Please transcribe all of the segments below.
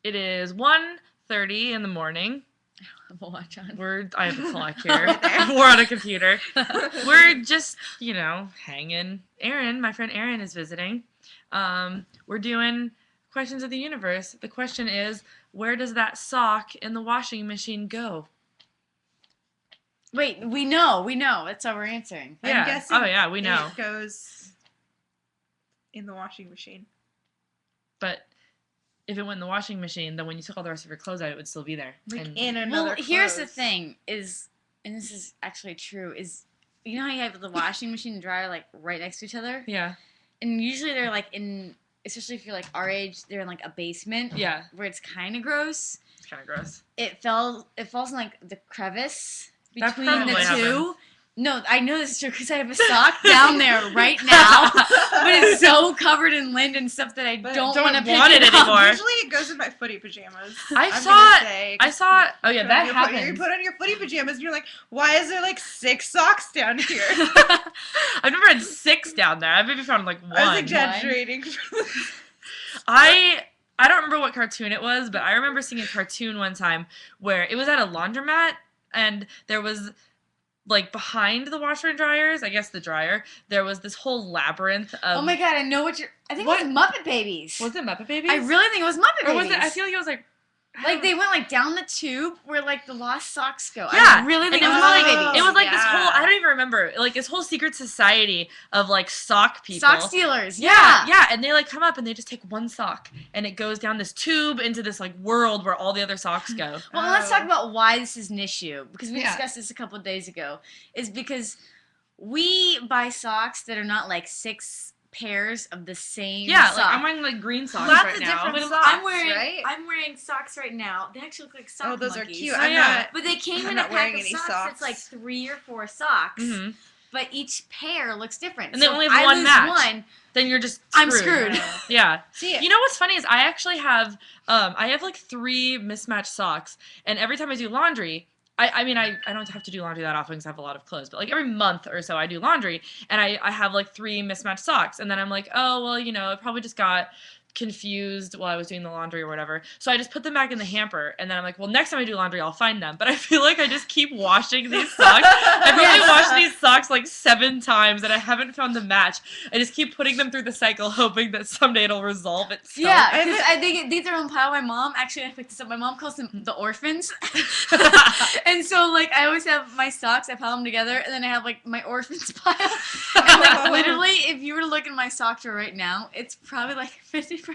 It is 1:30 in the morning. I have a watch on. I have a clock here. We're on a computer. We're just, hanging. My friend Aaron is visiting. We're doing questions of the universe. The question is, where does that sock in the washing machine go? Wait, we know. That's how we're answering. Yeah. I'm guessing we know. it goes in the washing machine. But if it went in the washing machine, then when you took all the rest of your clothes out, it would still be there. In another here's the thing is, and this is actually true, is you know how you have the washing machine and dryer like right next to each other? Yeah. And usually they're like especially if you're like our age, they're in like a basement. Yeah. Where it's kind of gross. It's kind of gross. It falls in like the crevice between the two. Happens. No, I know this is true because I have a sock down there right now, but it's so covered in lint and stuff that I don't want to pick it up. anymore. Usually it goes in my footy pajamas. I saw. Oh yeah, that happens. You put on your footy pajamas and you're like, why is there like 6 socks down here? I've never had 6 down there. I've maybe found like 1. I was exaggerating. I don't remember what cartoon it was, but I remember seeing a cartoon one time where it was at a laundromat and there was, like, behind the washer and dryers, I guess the dryer, there was this whole labyrinth of... Oh my god, I know what you're... I think it was Muppet Babies. Was it Muppet Babies? I really think it was Muppet Babies. Or was it... I feel like it was like... Like, they went, like, down the tube where, like, the lost socks go. Yeah. I really think it was Muppet Muppet Babies. It was like this whole... I don't even remember. Like, this whole secret society of, like, sock people. Sock stealers. Yeah. And they, like, come up and they just take one sock. And it goes down this tube into this, like, world where all the other socks go. Well, let's talk about why this is an issue. Because we discussed this a couple of days ago. Is because we buy socks that are not, like, 6 pairs of the same sock. Like I'm wearing like green socks Lots right of now. different socks, I'm wearing right? I'm wearing socks right now. They actually look like sock those monkeys. are cute. But they came in a pack of socks. It's like 3 or 4 socks. Mm-hmm. But each pair looks different. And they only have one match. Then you're just screwed. I'm screwed. Yeah. See, you know what's funny is I actually have like 3 mismatched socks, and every time I do laundry, I mean, I don't have to do laundry that often because I have a lot of clothes, but like every month or so I do laundry, and I have like 3 mismatched socks, and then I'm like, oh, well, it probably just got confused while I was doing the laundry or whatever. So I just put them back in the hamper, and then I'm like, well, next time I do laundry, I'll find them. But I feel like I just keep washing these socks. I've probably washed these socks like 7 times, and I haven't found the match. I just keep putting them through the cycle, hoping that someday it'll resolve itself. Yeah, because I think these are on pile. My mom, actually, I picked this up. My mom calls them the orphans. And so, like, I always have my socks, I pile them together, and then I have, like, my orphans pile. And, like, literally, if you were to look in my sock drawer right now, it's probably, like, 50%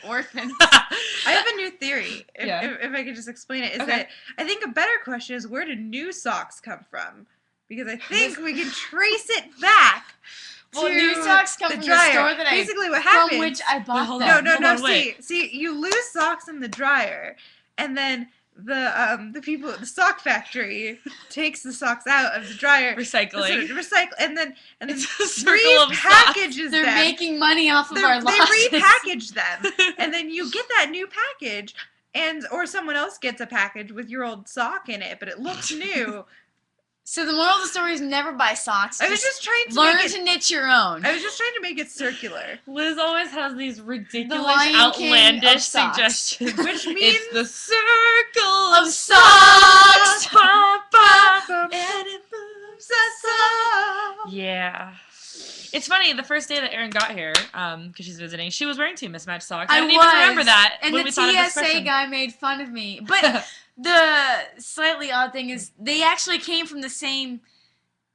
orphans. I have a new theory, if I could just explain it, is that I think a better question is, where do new socks come from? Because I think we can trace it back. Well, new socks come from the store that basically what happens, from which I bought them. No. See, you lose socks in the dryer, and then the people at the sock factory takes the socks out of the dryer, recycle, and then repackages them. They're making money off of our losses. They repackage them, and then you get that new package, or someone else gets a package with your old sock in it, but it looks new. So the moral of the story is never buy socks. I was just trying to learn to knit your own. I was just trying to make it circular. Liz always has these ridiculous, outlandish suggestions. Which means it's the circle of socks. And it moves us all. Yeah. It's funny, the first day that Erin got here, because she's visiting, she was wearing 2 mismatched socks. I didn't even remember that and when the we thought of this TSA question. guy made fun of me. But the slightly odd thing is they actually came from the same,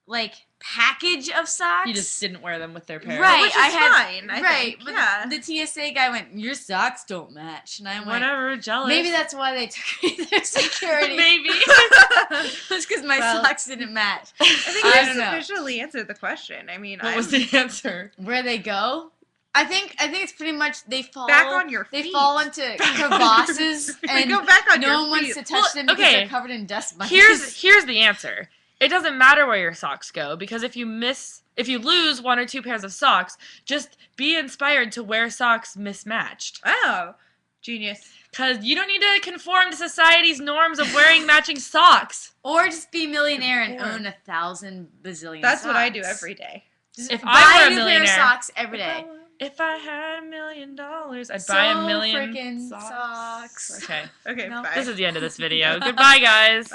like, package of socks. You just didn't wear them with their pair. Right, which is fine, I think. But the TSA guy went, your socks don't match. And I went, whatever, jealous. Maybe that's why they took me their security. Maybe. It's because my socks didn't match. I think we officially answered the question. I mean, what was the answer? Where they go? I think it's pretty much they fall back on your feet. They fall into crevasses and go back on no one wants to touch them because they're covered in dust bunnies. Here's the answer. It doesn't matter where your socks go, because if you lose 1 or 2 pairs of socks, just be inspired to wear socks mismatched. Oh, genius. Because you don't need to conform to society's norms of wearing matching socks. Or just be a millionaire and own 1,000 bazillion That's socks. what I do every day. Just if buy I were a new pair of socks every day. If I had $1 million, I'd So buy a million freaking socks. socks. Okay. Okay, No. bye. This is the end of this video. Goodbye, guys.